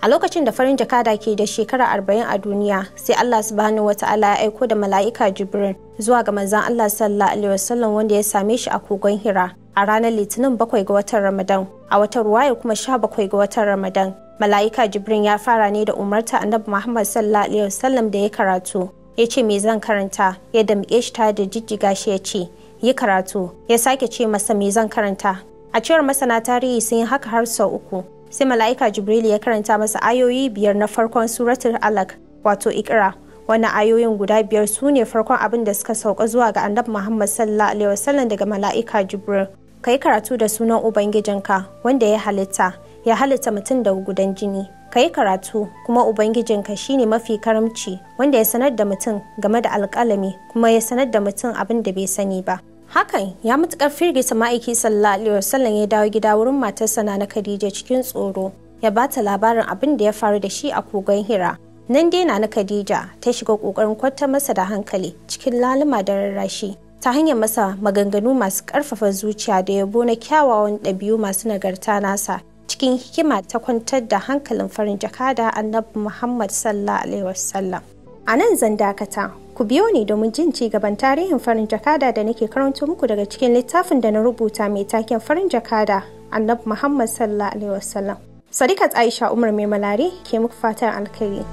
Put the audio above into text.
A lokacin da farin jakada ke da shekara 40 a duniya, sai Allah subhanahu wata'ala ya aiko da mala'ika Jibril zuwa ga manzon Allah sallallahu alaihi wasallam wanda ya same shi a kogon Hira a ranar Litinin 7 ga watan Ramadan, a watan ruwaya kuma 17 ga watan Ramadan. Mala'ika Jibril ya fara ne da umarta Annabi Muhammad sallallahu alaihi wasallam da ya karatu. Ya ce me zan karanta, ya damƙe shi tare da jijjiga shi ya ce yi karatu, ya sake ce masa me zan karanta. A cewar masana tarihi sun yi haka har sau uku. Sai mala'ika Jibril ya karanta masa ayoyi 5 na farkon suratul Alaq, wato Iqra. Wannan ayoyin guda 5 su ne farkon abin da suka sauka zuwa ga Annabi Muhammad sallallahu alaihi wasallam daga mala'ika Jibril. Kai karatu da sunan Ubangijinka wanda ya halitta mutum da gudan jini. Kai karatu kuma Ubangijinka shine mafi karamci wanda ya sanar da mutum game da alƙalami kuma ya sanar da mutum abin da bai sani ba. Hakan ya matuƙar firgita ma'aiki sallallahu alaihi wasallam, ya dawo gida wurin matarsa na Khadija cikin tsoro, ya ba ta labarin abin da ya faru da shi a kogon Hira. Nan dai na Khadija ta shiga ƙoƙarin kwantar masa da hankali cikin laluma da rarrashi ta hanyar masa maganganu masu ƙarfafa zuciya da yabo na kyawawan ɗabi'u masu nagarta nasa. Cikin hikima ta kwantar da hankalin farin jakada Annabi Muhammad sallallahu alaihi wasallam. A nan zan dakata. Ku biyo ni domin jin ci gaban tarihin farin jakada da nake karanto muku daga cikin littafin da na rubuta mai taken farin jakada Annabi Muhammad sallallahu alaihi wasallam. Sadiqat Aisha Umar Mai Malari ke muku fatan alkhairi.